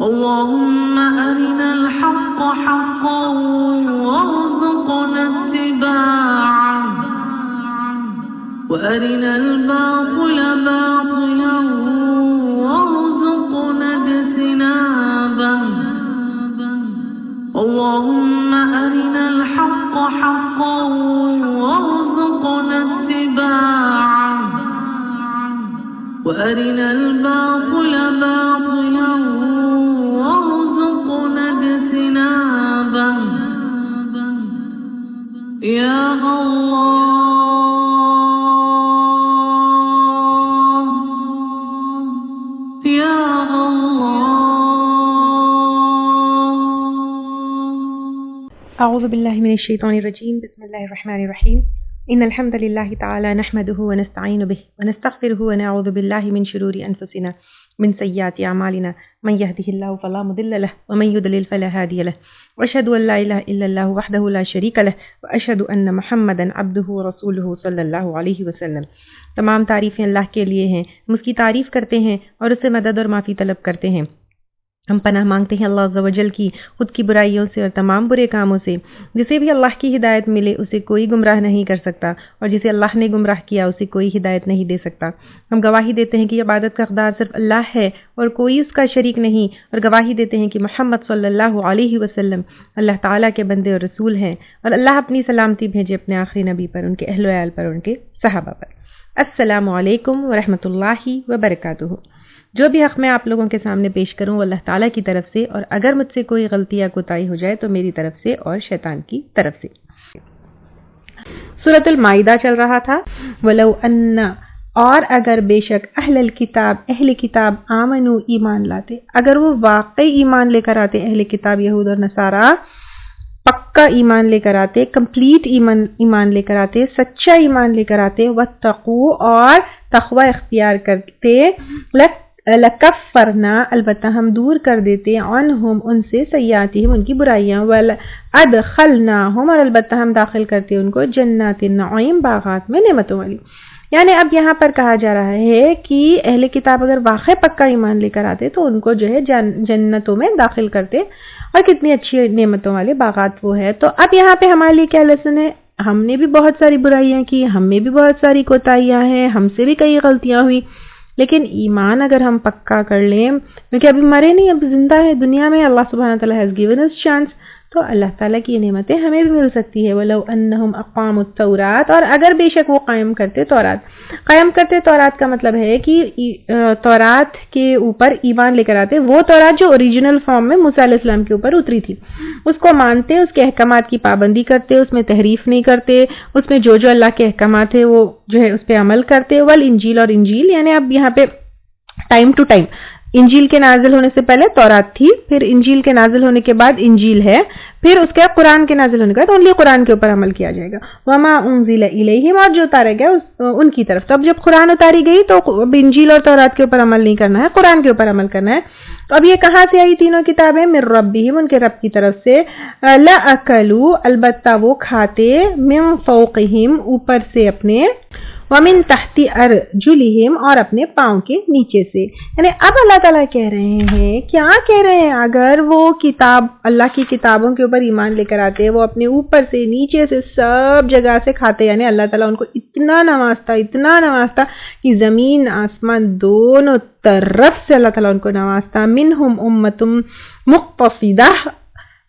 اللهم أرنا الحق حقا وارزقنا اتباعه وأرنا الباطل باطلا وارزقنا اجتنابه اللهم أرنا الحق حقا وارزقنا اتباعه وأرنا الباطل باطلا وارزقنا اجتنابه يا الله يا الله. أعوذ بالله من الشيطان الرجيم. بسم الله الرحمن الرحيم. إن الحمد لله تعالى نحمده ونستعين به ونستغفره ونعوذ بالله من شرور أنفسنا من سيئات أعمالنا من يهده الله فلا مضل له ومن يضلل فلا هادي له وأشهد أن لا إله إلا الله وحده لا شريك له وأشهد أن محمدا عبده ورسوله صلی اللہ علیہ وسلم. تمام تعریفیں اللہ کے لیے ہیں، ہم اس کی تعریف کرتے ہیں اور اس سے مدد اور معافی طلب کرتے ہیں. ہم پناہ مانگتے ہیں اللہ عز و جل کی خود کی برائیوں سے اور تمام برے کاموں سے. جسے بھی اللہ کی ہدایت ملے اسے کوئی گمراہ نہیں کر سکتا، اور جسے اللہ نے گمراہ کیا اسے کوئی ہدایت نہیں دے سکتا. ہم گواہی دیتے ہیں کہ عبادت کا حقدار صرف اللہ ہے اور کوئی اس کا شریک نہیں، اور گواہی دیتے ہیں کہ محمد صلی اللہ علیہ وسلم اللہ تعالیٰ کے بندے اور رسول ہیں، اور اللہ اپنی سلامتی بھیجے اپنے آخری نبی پر، ان کے اہل و عیال پر، ان کے صحابہ پر. السلام علیکم ورحمۃ اللہ وبرکاتہ. جو بھی حق میں آپ لوگوں کے سامنے پیش کروں وہ اللہ تعالیٰ کی طرف سے، اور اگر مجھ سے کوئی غلطی یا کوتاہی ہو جائے تو میری طرف سے اور شیطان کی طرف سے. سورۃ المائدہ چل رہا تھا. وَلَوْ أَنَّ، اور اگر بے شک اہل کتاب آمنو ایمان لاتے، اگر وہ واقعی ایمان لے کر آتے، اہل کتاب یہود اور نصارہ پکا ایمان لے کر آتے، کمپلیٹ ایمان لے کر آتے، سچا ایمان لے کر آتے، واتقوا، اور تقوی اختیار کرتے، لکفرنا، البتہ ہم دور کر دیتے، عنہم، ان سے، سیئاتہم، ان کی برائیاں، ولادخلناہم، اور البتہ ہم داخل کرتے ان کو، جنات النعیم، باغات میں نعمتوں والی. یعنی اب یہاں پر کہا جا رہا ہے کہ اہل کتاب اگر واقعی پکا ایمان لے کر آتے تو ان کو جو ہے جنتوں میں داخل کرتے، اور کتنی اچھی نعمتوں والے باغات وہ ہے. تو اب یہاں پہ ہمارے لیے کیا لیسن ہے؟ ہم نے بھی بہت ساری برائیاں کی، ہم میں بھی بہت ساری کوتاہیاں ہیں، ہم سے بھی کئی غلطیاں ہوئی، لیکن ایمان اگر ہم پکا کر لیں، کیونکہ ابھی مرے نہیں، اب زندہ ہے دنیا میں، اللہ سبحانہ تعالیٰ ہیز گیون اس چانس، تو اللہ تعالیٰ کی یہ نعمتیں ہمیں بھی مل سکتی ہے. وَلَوْ أَنَّهُمْ أَقَامُوا التَّوْرَاةَ، اور اگر بے شک وہ قائم کرتے تورات کا مطلب ہے کہ تورات کے اوپر ایمان لے کر آتے، وہ تورات جو اوریجنل فارم میں موسیٰ علیہ السلام کے اوپر اتری تھی، اس کو مانتے، اس کے احکامات کی پابندی کرتے، اس میں تحریف نہیں کرتے، اس میں جو اللہ کے احکامات ہیں وہ جو ہے اس پہ عمل کرتے. والانجیل، اور انجیل، یعنی اب یہاں پہ ٹائم ٹو ٹائم، انجیل کے نازل ہونے سے پہلے تورات تھی، پھر انجیل کے نازل ہونے کے بعد انجیل ہے، پھر اس کے بعد قرآن کے نازل ہونے کے بعد اونلی قرآن کے اوپر عمل کیا جائے گا. وما انزل الیہم، اور جو اتارا گیا ان کی طرف. تو اب جب قرآن اتاری گئی تو اب انجیل اور تورات کے اوپر عمل نہیں کرنا ہے، قرآن کے اوپر عمل کرنا ہے. تو اب یہ کہاں سے آئی تینوں کتابیں؟ من ربہم، ان کے رب کی طرف سے. لأکلوا، البتہ وہ کھاتے، من فوقہم، اوپر سے اپنے، ومن تحت ارجلہم، اور اپنے پاؤں کے نیچے سے. یعنی اب اللہ تعالیٰ کہہ رہے ہیں، کیا کہہ رہے ہیں؟ اگر وہ کتاب، اللہ کی کتابوں کے اوپر ایمان لے کر آتے، وہ اپنے اوپر سے نیچے سے سب جگہ سے کھاتے، یعنی اللہ تعالیٰ ان کو اتنا نوازتا کہ زمین آسمان دونوں طرف سے اللہ تعالیٰ ان کو نوازتا. منہم امۃ مقتصدہ،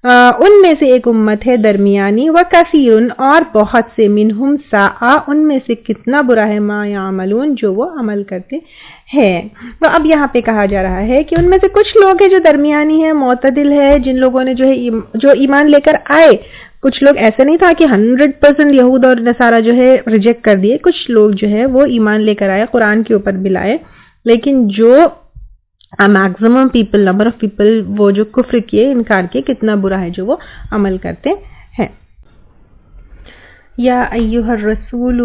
ان میں سے ایک امت ہے درمیانی، وکثیر، اور بہت سے، منہم ساء، ان میں سے کتنا برا ہے، ما یعملون، جو وہ عمل کرتے ہیں. تو اب یہاں پہ کہا جا رہا ہے کہ ان میں سے کچھ لوگ ہیں جو درمیانی ہے، معتدل ہے، جن لوگوں نے جو ہے جو ایمان لے کر آئے. کچھ لوگ ایسے نہیں تھا کہ 100% یہود اور نصارہ جو ہے ریجیکٹ کر دیے، کچھ لوگ جو ہے وہ ایمان لے کر آئے، قرآن کے اوپر بھی لائے، لیکن جو maximum people, number of people, وہ جو کفر کیے، انکار کیے، کتنا برا ہے جو وہ عمل کرتے ہیں. یا ایھا الرسول،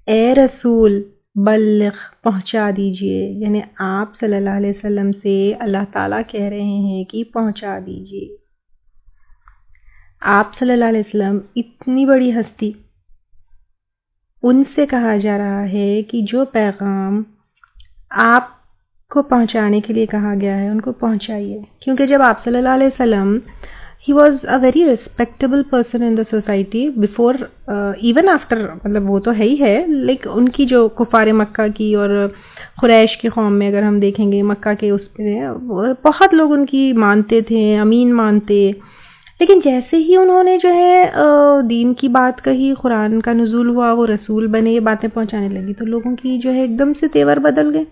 اے رسول، بلغ، پہنچا دیجئے، یعنی آپ صلی اللہ علیہ وسلم سے اللہ تعالیٰ کہہ رہے ہیں کہ پہنچا دیجئے. آپ صلی اللہ علیہ وسلم اتنی بڑی ہستی، ان سے کہا جا رہا ہے کہ جو پیغام آپ کو پہنچانے کے لیے کہا گیا ہے ان کو پہنچائیے، کیونکہ جب آپ صلی اللہ علیہ وسلم he was a very respectable person in the society before even after، مطلب وہ تو ہے ہی ہے، لیکن ان کی جو کفار مکہ کی اور قریش کی قوم میں اگر ہم دیکھیں گے، مکہ کے اس پہ بہت لوگ ان کی مانتے تھے، امین مانتے، لیکن جیسے ہی انہوں نے جو ہے دین کی بات کہی، قرآن کا نزول ہوا، وہ رسول بنے، یہ باتیں پہنچانے لگی، تو لوگوں کی جو ہے ایک دم سے تیور بدل گئے،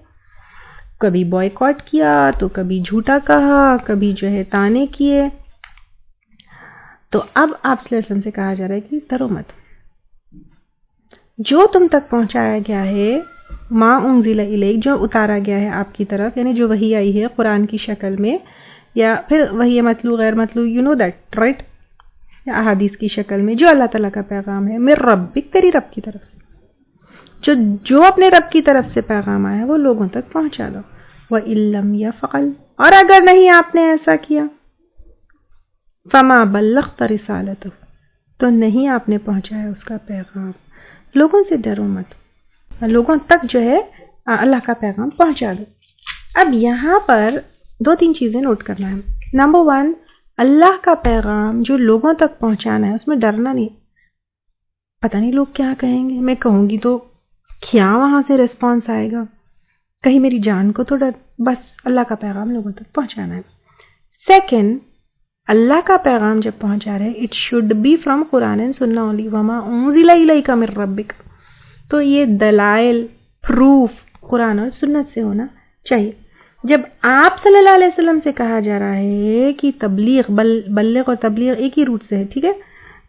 کبھی بوائیکاٹ کیا تو کبھی جھوٹا کہا، کبھی جو ہے تانے کیے۔ تو اب آپ صلی اللہ علیہ وسلم سے کہا جا رہا ہے کہ ڈرو مت، جو تم تک پہنچایا گیا ہے، ما انزل الیک، جو اتارا گیا ہے آپ کی طرف، یعنی جو وحی آئی ہے قرآن کی شکل میں، یا پھر وحی مطلوع غیر مطلوع، یو نو دیٹ رائٹ، یا احادیث کی شکل میں، جو اللہ تعالیٰ کا پیغام ہے، من ربک، تیری رب کی طرف سے، جو اپنے رب کی طرف سے پیغام آیا ہے وہ لوگوں تک پہنچا دو۔ وَإِن لَّمْ يَفْعَلْ، اور اگر نہیں آپ نے ایسا کیا، فَمَا بَلَّغْتَ رِسَالَتَهُ، تو نہیں آپ نے پہنچایا اس کا پیغام۔ لوگوں سے ڈرو مت، لوگوں تک جو ہے اللہ کا پیغام پہنچا دو۔ اب یہاں پر 2-3 چیزیں نوٹ کرنا ہے۔ نمبر 1، اللہ کا پیغام جو لوگوں تک پہنچانا ہے اس میں ڈرنا نہیں، پتہ نہیں لوگ کیا کہیں گے، میں کہوں گی تو کیا وہاں سے ریسپانس آئے گا، کہیں میری جان کو تو ڈر، بس اللہ کا پیغام لوگوں تک پہنچانا ہے۔ سیکنڈ، اللہ کا پیغام جب پہنچا رہے it should be from Quran and سنہ اونلی، وما انزل الیک من ربک، تو یہ دلائل، پروف قرآن اور سنت سے ہونا چاہیے۔ جب آپ صلی اللہ علیہ وسلم سے کہا جا رہا ہے کہ تبلیغ، بلغ اور تبلیغ ایک ہی روٹ سے ہے، ٹھیک ہے،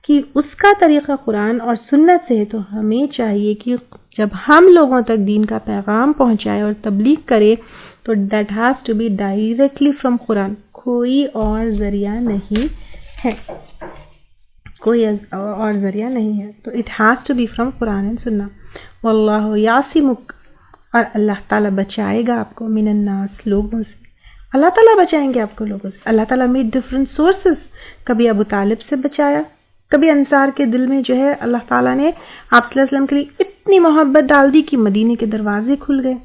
کہ اس کا طریقہ قرآن اور سنت سے ہے، تو ہمیں چاہیے کہ جب ہم لوگوں تک دین کا پیغام پہنچائے اور تبلیغ کرے تو that has to be directly from Quran, کوئی اور ذریعہ نہیں ہے، کوئی اور ذریعہ نہیں ہے، تو it has to be from Quran and سنہ۔ واللہ یعصمک، اور اللہ تعالیٰ بچائے گا آپ کو، من الناس، لوگوں سے، اللہ تعالیٰ بچائیں گے آپ کو لوگوں سے۔ اللہ تعالیٰ میں ڈفرینٹ سورسز، کبھی ابو طالب سے بچایا، کبھی انصار کے دل میں جو ہے اللہ تعالیٰ نے آپ صلی اللہ علیہ وسلم کے لیے اتنی محبت ڈال دی کہ مدینے کے دروازے کھل گئے،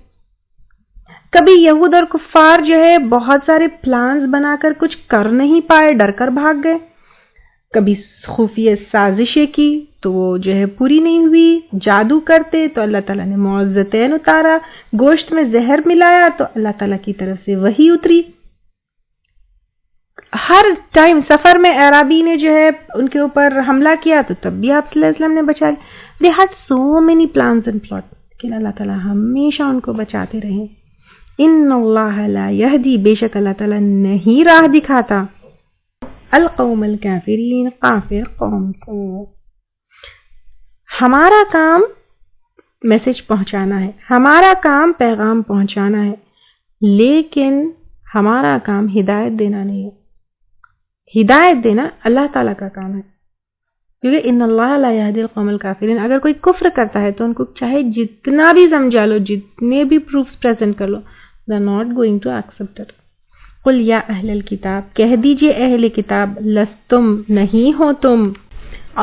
کبھی یہود اور کفار جو ہے بہت سارے پلانز بنا کر کچھ کر نہیں پائے، ڈر کر بھاگ گئے، کبھی خفیہ سازشیں کی تو وہ جو ہے پوری نہیں ہوئی، جادو کرتے تو اللہ تعالیٰ نے معوذتین اتارا، گوشت میں زہر ملایا تو اللہ تعالیٰ کی طرف سے وحی اتری۔ ہر ٹائم سفر میں اعرابی نے جو ہے ان کے اوپر حملہ کیا تو تب بھی آپ صلی اللہ علیہ وسلم نے بچا لیا۔ They had so many plans and plot, لیکن اللہ تعالیٰ ہمیشہ ان کو بچاتے رہے۔ ان اللہ لا یہدی، بے شک اللہ تعالیٰ نہیں راہ دکھاتا، القوم الکافرین، کافر قوم کو۔ ہمارا کام میسج پہنچانا ہے، ہمارا کام پیغام پہنچانا ہے، لیکن ہمارا کام ہدایت دینا نہیں ہے۔ ہدایت دینا اللہ تعالیٰ کا کام ہے، کیونکہ ان اللہ لا یہدی القوم الکافرین۔ اگر کوئی کفر کرتا ہے تو ان کو چاہے جتنا بھی سمجھا لو، جتنے بھی پروفز پریزنٹ کر لو، they are not going to accept it۔ قل یا اہل الکتاب، کہہ دیجئے اہل کتاب، لستم، نہیں ہو تم،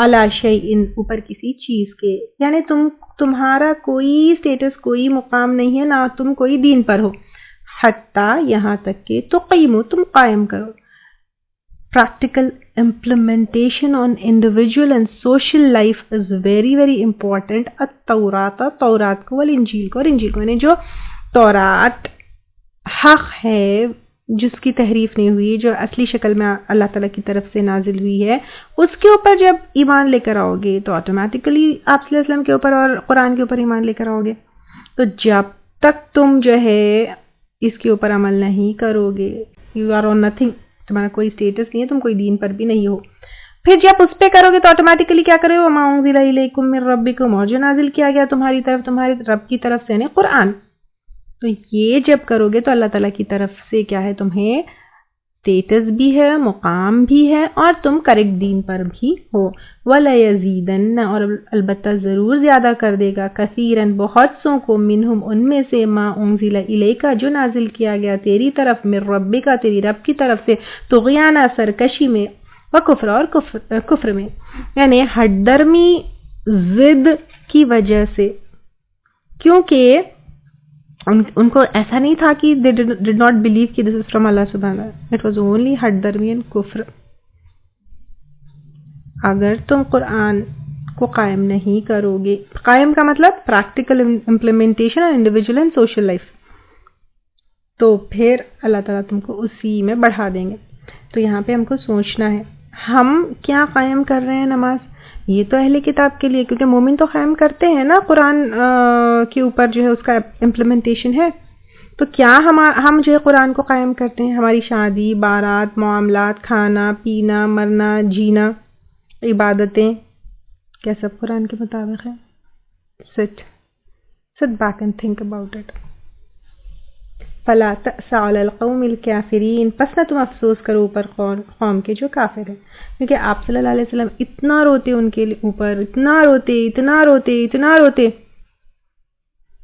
علی شیء، اوپر کسی چیز کے، یعنی تمہارا کوئی سٹیٹس، کوئی مقام نہیں ہے، نہ تم کوئی دین پر ہو، حتیٰ، یہاں تک کہ تقیمو، تم قائم کرو۔ Practical implementation on individual and social life is very very important۔ التورات، تورات کو، والانجیل کو، اور انجیل کو، یعنی جو تورات حق ہے، جس کی تحریف نہیں ہوئی، جو اصلی شکل میں اللہ تعالیٰ کی طرف سے نازل ہوئی ہے، اس کے اوپر جب ایمان لے کر آؤ گے تو آٹومیٹیکلی آپ صلی اللہ علیہ وسلم کے اوپر اور قرآن کے اوپر ایمان لے کر آؤ گے۔ تو جب تک تم جو ہے اس کے اوپر عمل نہیں کرو گے، یو آر آن نتھنگ، تمہارا کوئی اسٹیٹس نہیں ہے، تم کوئی دین پر بھی نہیں ہو۔ پھر جب اس پہ کرو گے تو آٹومیٹیکلی کیا کرو گے، وما انزل الیکم من ربکم، اور جو نازل کیا گیا تمہاری طرف، تمہارے رب کی طرف سے، یعنی قرآن، تو یہ جب کرو گے تو اللہ تعالیٰ کی طرف سے کیا ہے، تمہیں اسٹیٹس بھی ہے، مقام بھی ہے، اور تم کریکٹ دین پر بھی ہو۔ وَلَيَزِيدَنَّ، اور البتہ ضرور زیادہ کر دے گا، کثیراً، بہت سوں کو، منہم، ان میں سے، ما انزل الیک، جو نازل کیا گیا تیری طرف، من ربک، تیری رب کی طرف سے، طغیانہ، سرکشی میں، وکفر، اور کفر میں، یعنی ہٹ درمی، ضد کی وجہ سے، کیونکہ ان کو ایسا نہیں تھا کہ they did not believe کہ this is from Allah subhanahu wa ta'ala. It was only حد درمیان کفر. اگر تم قرآن کو قائم نہیں کرو گے، قائم کا مطلب پریکٹیکل امپلیمنٹیشن اور انڈیویجول اینڈ سوشل لائف، تو پھر اللہ تعالیٰ تم کو اسی میں بڑھا دیں گے. تو یہاں پہ ہم کو سوچنا ہے ہم کیا قائم کر رہے ہیں نماز. یہ تو اہل کتاب کے لیے، کیونکہ مومن تو قائم کرتے ہیں نا قرآن کے اوپر جو ہے اس کا امپلیمنٹیشن ہے. تو کیا ہم جو ہے قرآن کو قائم کرتے ہیں؟ ہماری شادی، بارات، معاملات، کھانا پینا، مرنا، جینا، عبادتیں کیا سب قرآن کے مطابق ہے؟ sit back and think about it. فلا تأس علی القوم الکافرین، پس نہ تم افسوس کرو اوپر قوم کے جو کافر ہیں. کیونکہ آپ صلی اللہ علیہ وسلم اتنا روتے ان کے اوپر، اتنا روتے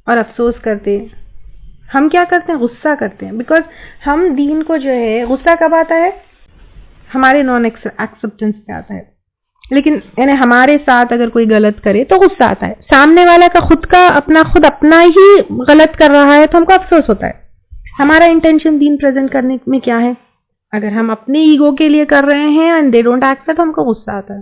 اور افسوس کرتے. ہم کیا کرتے ہیں؟ غصہ کرتے ہیں. بیکاز ہم دین کو جو ہے، غصہ کب آتا ہے؟ ہمارے نان ایکسپٹنس پہ آتا ہے. لیکن یعنی ہمارے ساتھ اگر کوئی غلط کرے تو غصہ آتا ہے. سامنے والا کا خود اپنا ہی غلط کر رہا ہے تو ہم کو افسوس ہوتا ہے. ہمارا انٹینشن دین پریزنٹ کرنے میں کیا ہے؟ اگر ہم اپنے ایگو کے لیے کر رہے ہیں اینڈ دے ڈونٹ ایکسپٹ، ہم کو غصہ آتا ہے.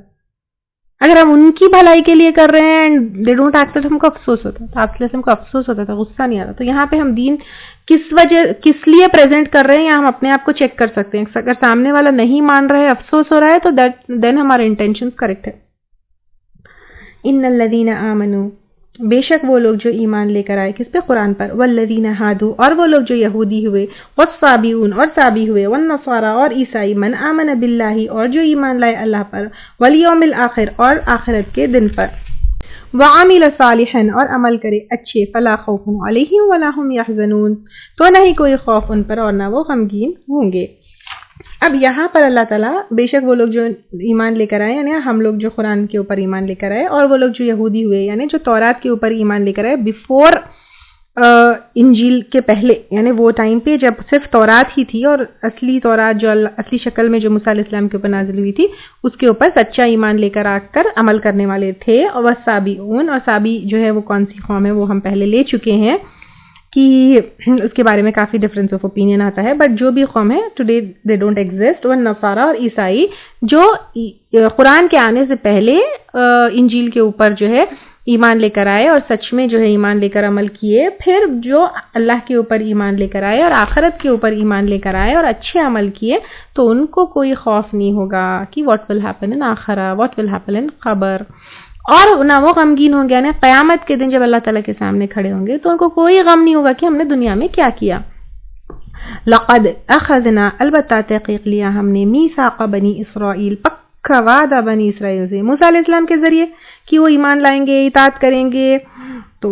اگر ہم ان کی بھلائی کے لیے کر رہے ہیں اینڈ دے ڈونٹ ایکسپٹ، ہم کو افسوس ہوتا ہے. تو آپ سے ہم کو افسوس ہوتا تھا، غصہ نہیں آتا. تو یہاں پہ ہم دین کس لیے پریزنٹ کر رہے ہیں یا ہم اپنے آپ کو چیک کر سکتے ہیں. اگر سامنے والا نہیں مان رہا ہے، افسوس ہو رہا ہے، تو دین ہمارا انٹینشن کریکٹ ہے. ان الذین آمنوا، بے شک وہ لوگ جو ایمان لے کر آئے، کس پہ؟ قرآن پر. والذین ہادوا، اور وہ لوگ جو یہودی ہوئے. والصابئون، اور صابی ہوئے. والنصارى، اور عیسائی. من آمن باللہ، اور جو ایمان لائے اللہ پر. والیوم الآخر، اور آخرت کے دن پر. وعمل صالحا، اور عمل کرے اچھے. فلا خوف علیہم ولا هم يحزنون، تو نہیں کوئی خوف ان پر اور نہ وہ غمگین ہوں گے. اب یہاں پر اللہ تعالیٰ بے شک وہ لوگ جو ایمان لے کر آئے، یعنی ہم لوگ جو قرآن کے اوپر ایمان لے کر آئے، اور وہ لوگ جو یہودی ہوئے یعنی جو تورات کے اوپر ایمان لے کر آئے بیفور انجیل کے پہلے، یعنی وہ ٹائم پہ جب صرف تورات ہی تھی اور اصلی تورات جو اصلی شکل میں جو موسیٰ علیہ السلام کے اوپر نازل ہوئی تھی اس کے اوپر سچا ایمان لے کر آ کر عمل کرنے والے تھے. اور والصابئون، اور صابی جو ہے وہ کون سی قوم ہے وہ ہم پہلے لے چکے ہیں کہ اس کے بارے میں کافی ڈفرینس آف اوپینین آتا ہے. بٹ جو بھی قوم ہے ٹوڈے دے ڈونٹ ایگزسٹ. والنصارى، اور عیسائی جو قرآن کے آنے سے پہلے انجیل کے اوپر جو ہے ایمان لے کر آئے اور سچ میں جو ہے ایمان لے کر عمل کیے، پھر جو اللہ کے اوپر ایمان لے کر آئے اور آخرت کے اوپر ایمان لے کر آئے اور اچھے عمل کیے، تو ان کو کوئی خوف نہیں ہوگا کہ واٹ ول ہیپن ان آخرہ، واٹ ول ہیپن ان قبر. اور نہ وہ غمگین ہوں گے، یعنی قیامت کے دن جب اللہ تعالیٰ کے سامنے کھڑے ہوں گے تو ان کو کوئی غم نہیں ہوگا کہ ہم نے دنیا میں کیا کیا. لقد اخذنا، البتہ تحقیق لیا ہم نے، میثاق بنی اسرائیل، پکا وعدہ بنی اسرائیل سے موسیٰ علیہ السلام کے ذریعے کہ وہ ایمان لائیں گے، اطاعت کریں گے. تو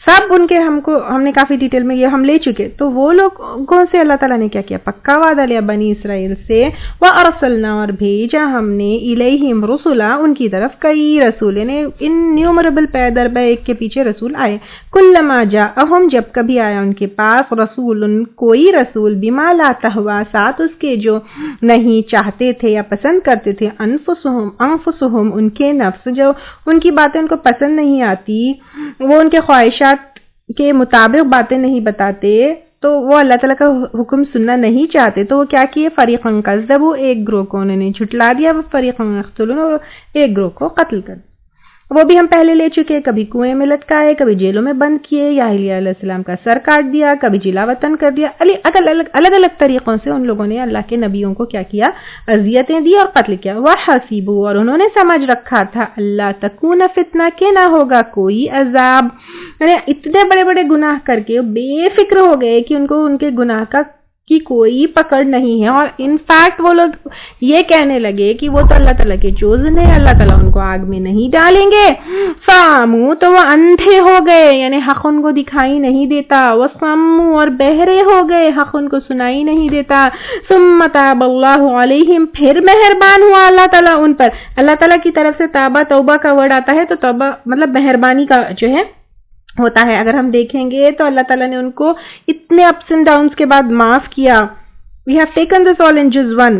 سب ان کے ہم نے کافی ڈیٹیل میں یہ ہم لے چکے. تو وہ لوگوں سے اللہ تعالیٰ نے کیا کیا؟ پکا وعدہ لیا بنی اسرائیل سے. وَأَرْسَلْنَا، اور بھیجا ہم نے، الیہم رسلا، ان کی طرف کئی رسول، یعنی انیومریبل پے در پے ایک کے پیچھے رسول آئے. کلما جاءہم، جب کبھی آیا ان کے پاس، رسول، کوئی رسول، بما لا تہویٰ، ساتھ اس کے جو نہیں چاہتے تھے یا پسند کرتے تھے، انفسہم، ان کے نفس، جو ان کی باتیں ان کو پسند نہیں آتی، وہ ان کے خواہشات کے مطابق باتیں نہیں بتاتے، تو وہ اللہ تعالیٰ کا حکم سننا نہیں چاہتے، تو وہ کیا کیے؟ فریقاً کذبوا، ایک گروہ کو انہوں نے جھٹلا دیا، وہ فریقاً یقتلون، اور ایک گروہ کو قتل کر. وہ بھی ہم پہلے لے چکے، کبھی کنویں میں لٹکائے، کبھی جیلوں میں بند کیے، یا علیہ السلام کا سر کاٹ دیا، کبھی جلا وطن کر دیا. الگ الگ طریقوں سے ان لوگوں نے اللہ کے نبیوں کو کیا کیا؟ اذیتیں دی اور قتل کیا. وَحَسِبُوا، اور انہوں نے سمجھ رکھا تھا، اللہ تکون فتنہ، کہ نہ ہوگا کوئی عذاب. یعنی اتنے بڑے بڑے گناہ کر کے بے فکر ہو گئے کہ ان کو ان کے گناہ کی کوئی پکڑ نہیں ہے. اور انفیکٹ وہ لوگ یہ کہنے لگے کہ وہ تو اللہ تعالیٰ کے چوزن ہیں، اللہ تعالیٰ ان کو آگ میں نہیں ڈالیں گے. فَعَمُوا، تو وہ اندھے ہو گئے، یعنی حق ان کو دکھائی نہیں دیتا. وَصَمُّوا، اور بہرے ہو گئے، حق ان کو سنائی نہیں دیتا. ثُمَّ تَابَ اللَّهُ عَلَيْهِمْ، پھر مہربان ہوا اللہ تعالیٰ ان پر. اللہ تعالیٰ کی طرف سے تابہ، توبہ کا ورڈ آتا ہے، تو توبہ مطلب مہربانی کا جو ہے ہوتا ہے. اگر ہم دیکھیں گے تو اللہ تعالیٰ نے ان کو اتنے اپس اینڈ ڈاؤنس کے بعد معاف کیا. وی ہیو ٹیکن دس آل ان جز one.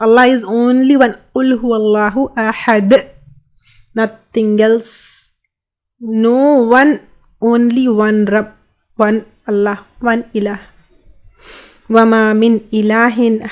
Allah is only one. Qul huwallahu ahad. Nothing else. No one. Only one Rabb. One Allah. One ilah. Wama min ilahin.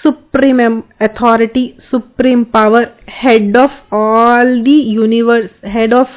Supreme authority. Supreme power. Head of all the universe. Head of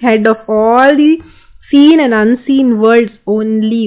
Head of all the seen and unseen worlds, only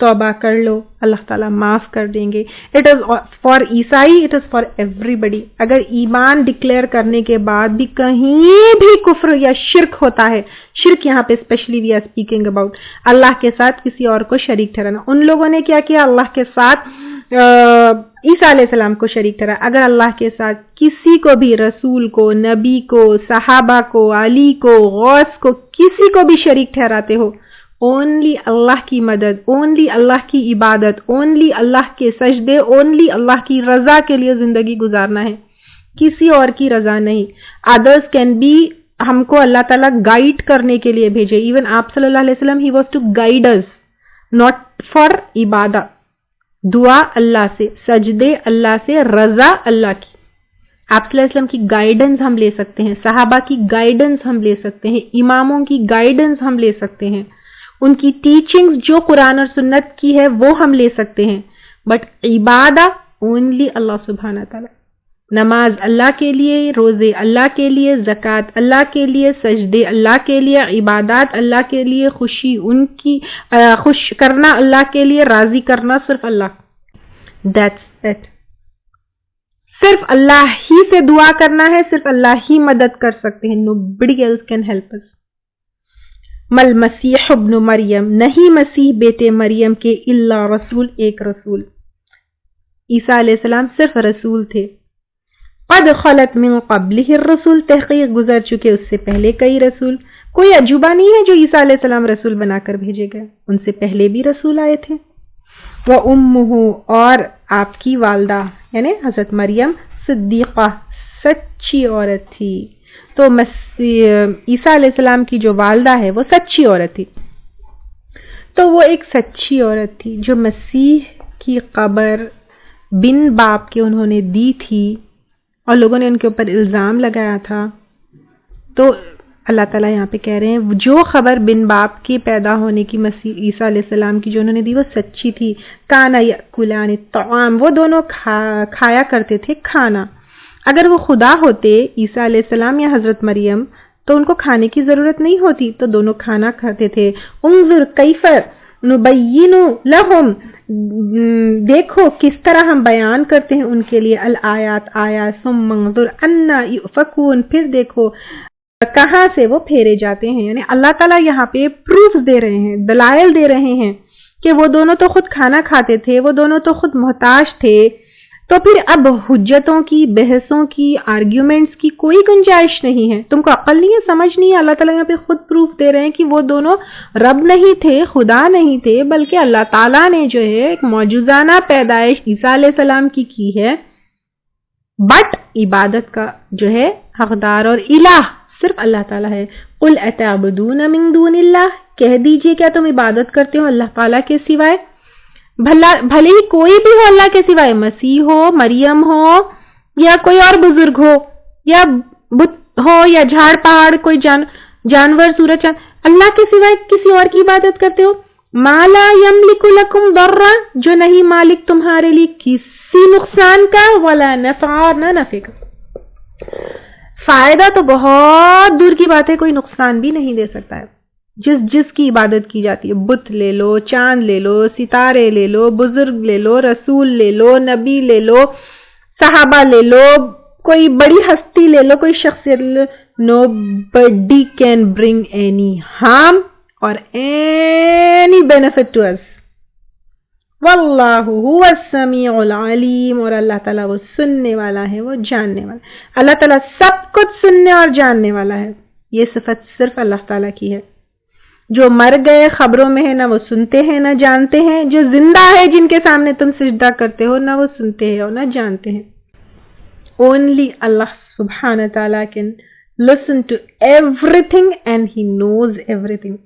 توبہ کر لو، اللہ تعالیٰ معاف کر دیں گے. It is for عیسائی، it is for every بڈی. اگر ایمان ڈکلیئر کرنے کے بعد بھی کہیں بھی کفر یا شرک ہوتا ہے، شرک یہاں پہ specially we are speaking about اللہ کے ساتھ کسی اور کو شریک ٹھہرانا. ان لوگوں نے کیا کیا؟ اللہ کے ساتھ عیسیٰ علیہ السلام کو شریک ٹھہرایا. اگر اللہ کے ساتھ کسی کو بھی، رسول کو، نبی کو، صحابہ کو، علی کو، غوث کو، کسی کو بھی شریک ٹھہراتے ہو، اونلی اللہ کی مدد، اونلی اللہ کی عبادت، اونلی اللہ کے سجدے، اونلی اللہ کی رضا کے لیے زندگی گزارنا ہے، کسی اور کی رضا نہیں. ادرس کین بی، ہم کو اللہ تعالیٰ گائیڈ کرنے کے لیے بھیجے. ایون آپ صلی اللہ علیہ وسلم he was to guide us, not for عبادت. دعا اللہ سے، سجدے اللہ سے، رضا اللہ کی. آپ صلی اللہ علیہ وسلم کی گائیڈنس ہم لے سکتے ہیں، صحابہ کی گائیڈنس ہم لے سکتے ہیں، اماموں کی گائیڈنس ہم لے سکتے ہیں، ان کی ٹیچنگز جو قرآن اور سنت کی ہے وہ ہم لے سکتے ہیں. بٹ عبادت اونلی اللہ سبحانہ تعالیٰ. نماز اللہ کے لیے، روزے اللہ کے لیے، زکوٰۃ اللہ کے لیے، سجدے اللہ کے لیے، عبادات اللہ کے لیے، خوشی ان کی خوش کرنا اللہ کے لیے، راضی کرنا صرف اللہ. That's it. صرف اللہ ہی سے دعا کرنا ہے، صرف اللہ ہی مدد کر سکتے ہیں. nobody else can help us. مل مسیح ابن مریم، نہیں مسیح بیٹے مریم کے، الا رسول، ایک رسول. عیسیٰ علیہ السلام صرف رسول تھے. قد خلت من قبلہ الرسول، تحقیق گزر چکے اس سے پہلے کئی رسول. کوئی عجوبہ نہیں ہے جو عیسیٰ علیہ السلام رسول بنا کر بھیجے گئے، ان سے پہلے بھی رسول آئے تھے. وَأُمُّهُ، اور آپ کی والدہ یعنی حضرت مریم، صدیقہ، سچی عورت تھی. تو عیسیٰ علیہ السلام کی جو والدہ ہے وہ سچی عورت تھی. تو وہ ایک سچی عورت تھی جو مسیح کی قبر بن باپ کے انہوں نے دی تھی، اور لوگوں نے ان کے اوپر الزام لگایا تھا. تو اللہ تعالیٰ یہاں پہ کہہ رہے ہیں جو خبر بن باپ کے پیدا ہونے کی مسیح عیسیٰ علیہ السلام کی جو انہوں نے دی وہ سچی تھی. کانا یاکلان الطعام، وہ دونوں کھایا کرتے تھے کھانا. اگر وہ خدا ہوتے عیسیٰ علیہ السلام یا حضرت مریم تو ان کو کھانے کی ضرورت نہیں ہوتی، تو دونوں کھانا کھاتے تھے. انظر کیف نبین لہم، دیکھو کس طرح ہم بیان کرتے ہیں ان کے لیے، الآیات آیات، ثم انظر انا یؤفکون، پھر دیکھو کہاں سے وہ پھیرے جاتے ہیں. یعنی اللہ تعالیٰ یہاں پہ پروف دے رہے ہیں، دلائل دے رہے ہیں کہ وہ دونوں تو خود کھانا کھاتے تھے، وہ دونوں تو خود محتاج تھے. تو پھر اب حجتوں کی، بحثوں کی، آرگیومنٹس کی کوئی گنجائش نہیں ہے. تم کو عقل نہیں ہے، سمجھ نہیں ہے. اللہ تعالیٰ یہاں پہ خود پروف دے رہے ہیں کہ وہ دونوں رب نہیں تھے، خدا نہیں تھے، بلکہ اللہ تعالیٰ نے جو ہے ایک معجزانہ پیدائش عیسیٰ علیہ السلام کی ہے. بٹ عبادت کا جو ہے حقدار اور الہ صرف اللہ تعالیٰ ہے. قل اتعبدون من دون اللہ، کہہ دیجئے کیا تم عبادت کرتے ہو اللہ تعالیٰ کے سوائے؟ بھلے ہی کوئی بھی ہو اللہ کے سوائے، مسیح ہو، مریم ہو، یا کوئی اور بزرگ ہو، یا بت ہو، یا جھاڑ پہاڑ، کوئی جانور، سورج چاند، اللہ کے سوائے کسی اور کی عبادت کرتے ہو. ما لا یملک لکم ضرا، جو نہیں مالک تمہارے لیے کسی نقصان کا، ولا نفع، نہ نفع کا. فائدہ تو بہت دور کی بات ہے، کوئی نقصان بھی نہیں دے سکتا ہے. جس کی عبادت کی جاتی ہے، بت لے لو، چاند لے لو، ستارے لے لو، بزرگ لے لو، رسول لے لو، نبی لے لو، صحابہ لے لو، کوئی بڑی ہستی لے لو، کوئی شخصیت لے لو، nobody can bring any harm or any benefit to us. واللہ هو السمیع العلیم، اور اللہ تعالیٰ وہ سننے والا ہے، وہ جاننے والا. اللہ تعالیٰ سب کچھ سننے اور جاننے والا ہے. یہ صفت صرف اللہ تعالیٰ کی ہے. جو مر گئے خبروں میں ہے، نہ وہ سنتے ہیں نہ جانتے ہیں. جو زندہ ہے، جن کے سامنے تم سجدہ کرتے ہو، نہ وہ سنتے ہیں اور نہ جانتے ہیں. Only Allah subhanahu wa ta'ala can listen to everything and he knows everything.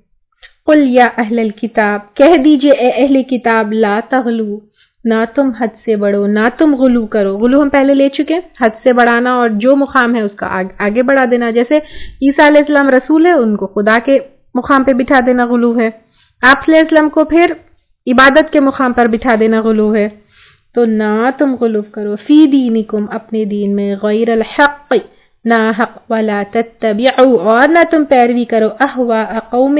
قل یا اہل الکتاب، کہہ دیجئے اے اہل کتاب، لا تغلو، نہ تم حد سے بڑھو، نہ تم غلو کرو. غلو ہم پہلے لے چکے، حد سے بڑھانا اور جو مقام ہے اس کا آگے بڑھا دینا. جیسے عیسیٰ علیہ السلام رسول ہے، ان کو خدا کے مقام پہ بٹھا دینا غلو ہے. آپ علیہ السلام کو پھر عبادت کے مقام پر بٹھا دینا غلو ہے. تو نہ تم غلو کرو فی دینکم، اپنے دین میں، غیر الحق، نہ حق، ولا تتبعوا، اور نہ تم پیروی کرو، احواء قوم،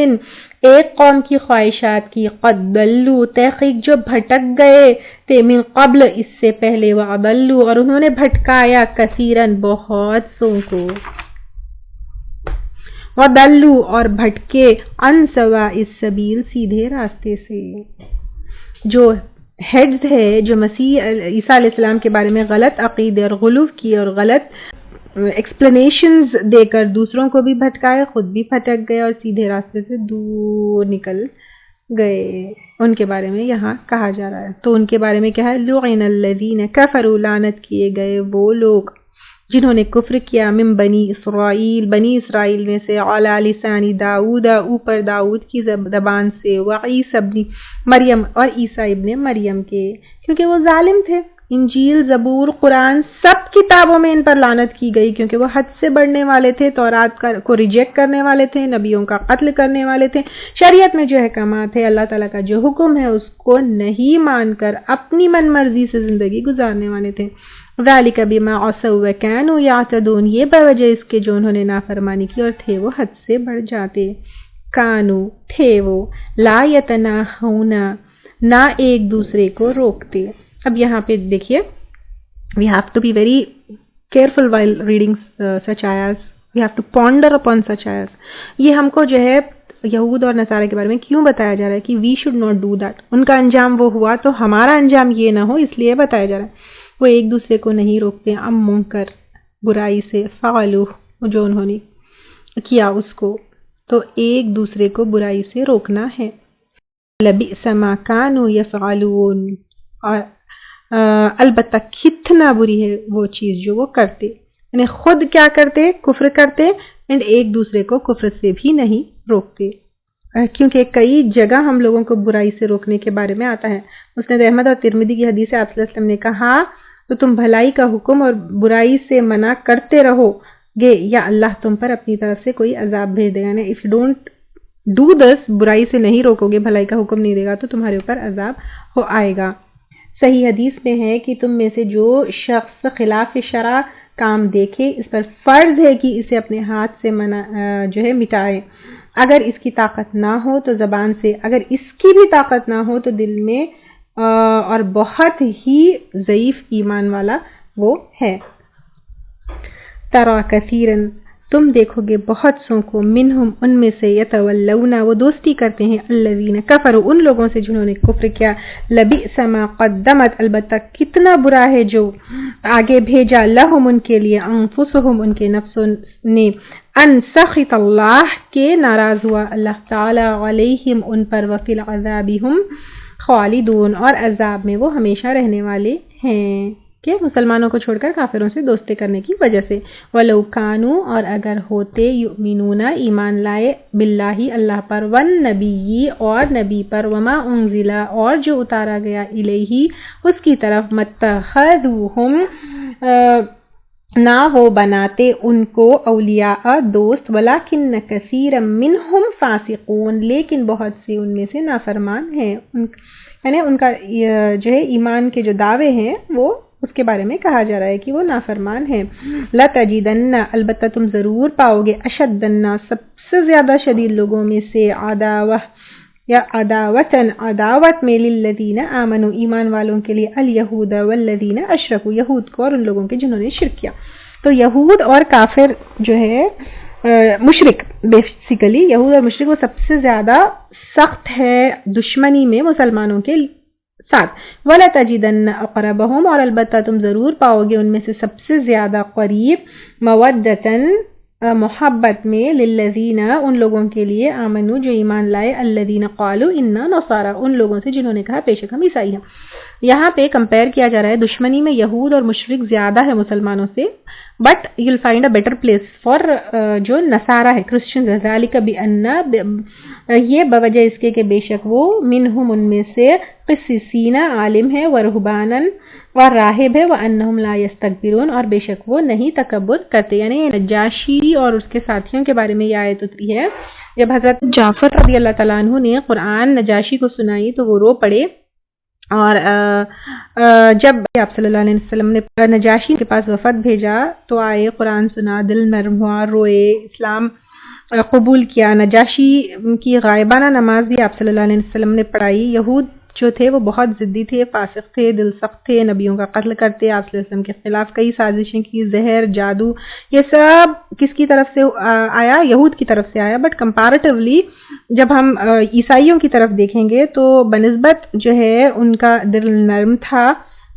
ایک قوم کی خواہشات کی، قد ضلوا تحقیق جو بھٹک گئے تھے، من قبل اس سے پہلے، وَأَضَلُّوا اور انہوں نے بھٹکایا کثیراً بہت سو کو، وَضَلُّوا اور بھٹکے عن سواء السبیل سیدھے راستے سے۔ جو ہیڈز ہے جو مسیح عیسیٰ علیہ السلام کے بارے میں غلط عقیدے اور غلو کیے اور غلط ایکسپلینیشنز دے کر دوسروں کو بھی بھٹکائے، خود بھی بھٹک گئے اور سیدھے راستے سے دور نکل گئے، ان کے بارے میں یہاں کہا جا رہا ہے۔ تو ان کے بارے میں کیا ہے؟ لعن الذین کفروا لعنت کیے گئے وہ لوگ جنہوں نے کفر کیا، من بنی اسرائیل بنی اسرائیل میں سے، علی لسان داؤد اوپر داؤد کی زبان سے، وعیسی ابن مریم اور عیسیٰ ابن مریم کے، کیونکہ وہ ظالم تھے۔ انجیل، زبور، قرآن سب کتابوں میں ان پر لعنت کی گئی کیونکہ وہ حد سے بڑھنے والے تھے، تورات کو ریجیکٹ کرنے والے تھے، نبیوں کا قتل کرنے والے تھے، شریعت میں جو احکامات ہے، اللہ تعالیٰ کا جو حکم ہے اس کو نہیں مان کر اپنی من مرضی سے زندگی گزارنے والے تھے۔ ذالک بما عصوا وکانوا یعتدون، یہ بوجہ اس کے جو انہوں نے نافرمانی کی اور تھے وہ حد سے بڑھ جاتے۔ کانو تھے وہ، لا یتناہون نہ ایک دوسرے کو روکتے۔ اب یہاں پہ دیکھیے we have to be very careful while reading such ayahs, we have to ponder upon such ayahs۔ یہ ہم کو جو ہے یہود اور نصارہ کے بارے میں کیوں بتایا جا رہا ہے کہ we should not do that، ان کا انجام وہ ہوا تو ہمارا انجام یہ نہ ہو، اس لیے بتایا جا رہا ہے۔ وہ ایک دوسرے کو نہیں روکتے، منکر برائی سے، فعلوہ جو انہوں نے کیا اس کو، تو ایک دوسرے کو برائی سے روکنا ہے۔ لبئس ما کانوا یفعلون، اور البتہ کتنا بری ہے وہ چیز جو وہ کرتے، یعنی خود کیا کرتے؟ کفر کرتے، اینڈ ایک دوسرے کو کفر سے بھی نہیں روکتے، کیونکہ کئی جگہ ہم لوگوں کو برائی سے روکنے کے بارے میں آتا ہے۔ مسند احمد اور ترمذی کی حدیث ہے، آپ صلی اللہ علیہ وسلم نے کہا تو تم بھلائی کا حکم اور برائی سے منع کرتے رہو گے یا اللہ تم پر اپنی طرف سے کوئی عذاب بھیج دے گا، یعنی if you don't do this، برائی سے نہیں روکو گے، بھلائی کا حکم نہیں دے گا تو تمہارے اوپر عذاب ہو آئے گا۔ صحیح حدیث میں ہے کہ تم میں سے جو شخص خلاف شرع کام دیکھے اس پر فرض ہے کہ اسے اپنے ہاتھ سے جو ہے مٹائے، اگر اس کی طاقت نہ ہو تو زبان سے، اگر اس کی بھی طاقت نہ ہو تو دل میں، اور بہت ہی ضعیف ایمان والا وہ ہے۔ ترا کثیرن تم دیکھو گے بہت سو کو، منہم ان میں سے، یتولون وہ دوستی کرتے ہیں، الذین کفروا ان لوگوں سے جنہوں نے کفر کیا، لبئس ما قدمت البتہ کتنا برا ہے جو آگے بھیجا، لہم ان کے لیے، انفسہم ان کے نفسوں نے، ان سخط اللہ کے ناراض ہوا اللہ تعالی علیہم ان پر، وفی العذاب ہم خالدون اور عذاب میں وہ ہمیشہ رہنے والے ہیں، کہ مسلمانوں کو چھوڑ کر کافروں سے دوستی کرنے کی وجہ سے۔ وَلَوْ كَانُوا اور اگر ہوتے، یؤمنون ایمان لائے، باللہ اللہ پر، والنبی اور نبی پر، وما انزل اور جو اتارا گیا الیہ اس کی طرف، متخذوہم نہ وہ بناتے ان کو اولیاء دوست، ولیکن کثیر منہم فاسقون لیکن بہت سے ان میں سے نافرمان ہیں، یعنی ان کا جو ہے ایمان کے جو دعوے ہیں وہ اس کے بارے میں کہا جا رہا ہے کہ وہ نافرمان ہیں۔ لَتَجِدَنَّ البتہ تم ضرور پاؤ گے، اشد الناس سب سے زیادہ شدید لوگوں میں سے، عداوت میں، للذین آمنوا ایمان والوں کے لیے، الیہود والذین اشرکوا یہود کو اور ان لوگوں کے جنہوں نے شرک کیا۔ تو یہود اور کافر جو ہے مشرک، بیسیکلی یہود اور مشرک وہ سب سے زیادہ سخت ہے دشمنی میں مسلمانوں کے ساتھ۔ وَلَتَجِدَنَّ أَقْرَبَهُمْ اور البتہ تم ضرور پاؤ گے ان میں سے سب سے زیادہ قریب، مودتاً محبت میں، للذین ان لوگوں کے لیے، آمنو جو ایمان لائے، الذین قالوا انا نصارى ان لوگوں سے جنہوں نے کہا بے شک ہم عیسائی ہیں۔ یہاں پہ کمپیئر کیا جا رہا ہے، دشمنی میں یہود اور مشرک زیادہ ہے مسلمانوں سے، but you will find a better place for جو نصارہ ہے، کرسچنز، ذالک بان یہ بوجہ اس کے کہ بے شک وہ، منہم ان میں سے، قسیسین عالم ہے، ورہبانا اور راہب ہے، وانہم لا یستکبرون اور بے شک وہ نہیں تکبر کرتے۔ یعنی نجاشی اور اس کے ساتھیوں کے بارے میں یہ آیت اتری ہے، جب حضرت جعفر رضی اللہ تعالیٰ عنہ نے قرآن نجاشی کو سنائی تو وہ رو پڑے، اور جب آپ صلی اللہ علیہ وسلم نے نجاشی کے پاس وفد بھیجا تو آئے، قرآن سنا، دل نرم ہوا، روئے، اسلام قبول کیا. نجاشی کی غائبانہ نماز بھی آپ صلی اللہ علیہ وسلم نے پڑھائی. یہود جو تھے وہ بہت ضدی تھے، فاسق تھے، دل سخت تھے، نبیوں کا قتل کرتے، آپ صلی اللہ علیہ وسلم کے خلاف کئی سازشیں کی، زہر، جادو، یہ سب کس کی طرف سے آیا؟ یہود کی طرف سے آیا. بٹ کمپیریٹیولی جب ہم عیسائیوں کی طرف دیکھیں گے تو بنسبت جو ہے ان کا دل نرم تھا.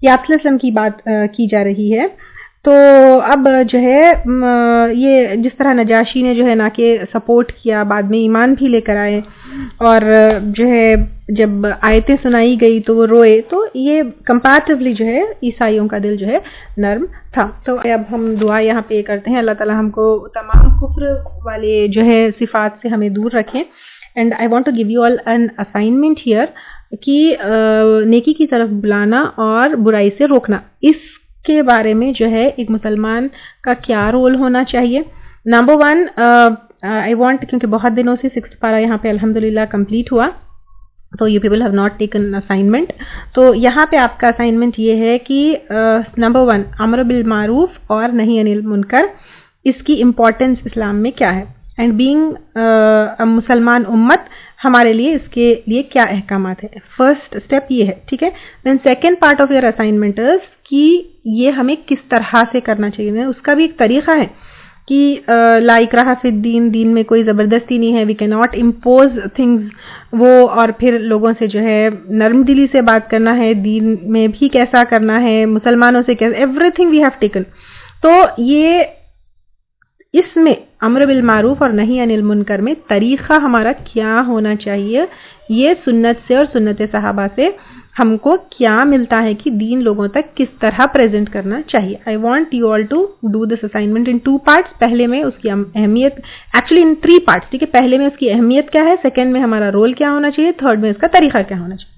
یہ آپ صلی اللہ علیہ وسلم کی بات کی جا رہی ہے. تو اب جو ہے یہ جس طرح نجاشی نے جو ہے نہ کہ سپورٹ کیا، بعد میں ایمان بھی لے کر آئے، اور جو ہے جب آیتیں سنائی گئی تو وہ روئے، تو یہ کمپیریٹیولی جو ہے عیسائیوں کا دل جو ہے نرم تھا. تو اب ہم دعا یہاں پہ کرتے ہیں، اللہ تعالیٰ ہم کو تمام کفر والے جو ہے صفات سے ہمیں دور رکھیں. And I want to give you all an assignment here کہ نیکی کی طرف بلانا اور برائی سے روکنا، اس کے بارے میں جو ہے ایک مسلمان کا کیا رول ہونا چاہیے. نمبر 1 آئی وانٹ، کیونکہ بہت دنوں سے 6th پارہ یہاں پہ الحمدللہ کمپلیٹ ہوا، تو you people have not taken assignment. تو یہاں پہ آپ کا اسائنمنٹ یہ ہے کہ نمبر 1 امر بالمعروف اور نہی عن المنکر، اس کی امپورٹنس اسلام میں کیا ہے، اینڈ بینگ مسلمان امت ہمارے لیے اس کے لیے کیا احکامات ہے. فرسٹ اسٹیپ یہ ہے، ٹھیک ہے. Then second part of your assignment is کہ یہ ہمیں کس طرح سے کرنا چاہیے. اس کا بھی ایک طریقہ ہے کہ لا اکراہ فی الدین، دین میں کوئی زبردستی نہیں ہے، وی کی ناٹ امپوز تھنگز وہ، اور پھر لوگوں سے جو ہے نرم دلی سے بات کرنا ہے، دین میں بھی کیسا کرنا ہے، مسلمانوں سے کیسا، everything we have taken. تو یہ اس میں امر بالمعروف اور نہی عن المنکر میں طریقہ ہمارا کیا ہونا چاہیے، یہ سنت سے اور سنت صحابہ سے ہم کو کیا ملتا ہے کہ دین لوگوں تک کس طرح پریزنٹ کرنا چاہیے. I want you all to do this assignment in 2 parts. پہلے میں اس کی اہمیت، ایکچولی ان 3 پارٹس، ٹھیک ہے. پہلے میں اس کی اہمیت کیا ہے، سیکنڈ میں ہمارا رول کیا ہونا چاہیے، تھرڈ میں اس کا طریقہ کیا ہونا چاہیے.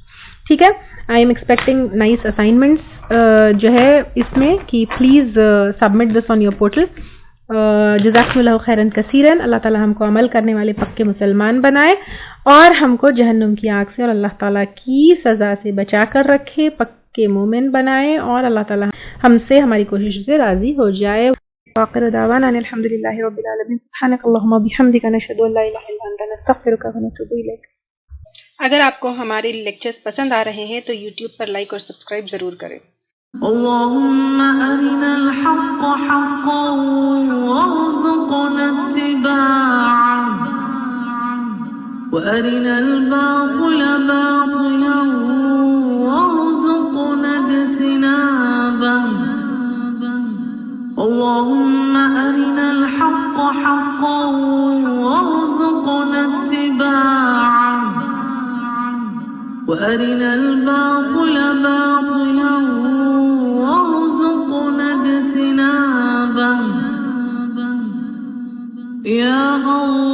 ٹھیک ہے. I am expecting nice assignments جو ہے اس میں کہ please submit this on your portal. جزاکم اللہ خیرن کثیرن. اللہ تعالیٰ ہم کو عمل کرنے والے پکے مسلمان بنائے اور ہم کو جہنم کی آگ سے اور اللہ تعالیٰ کی سزا سے بچا کر رکھے، پکے مومن بنائے، اور اللہ تعالیٰ ہم سے ہماری کوشش سے راضی ہو جائے. وآخر دعوانا ان الحمد للہ رب العالمین. سبحانک اللہم وبحمدک، نشہد ان لا الہ الا انت، نستغفرک ونتوب الیک. اگر آپ کو ہمارے لیکچرز پسند آ رہے ہیں تو یوٹیوب پر لائک اور سبسکرائب ضرور کریں. اللهم أرنا الحق حقا وارزقنا اتباعه وأرنا الباطل باطلا وارزقنا اجتنابه. اللهم أرنا الحق حقا وارزقنا اتباعه وأرنا الباطل باطلا وارزقنا اجتنابه. يا الله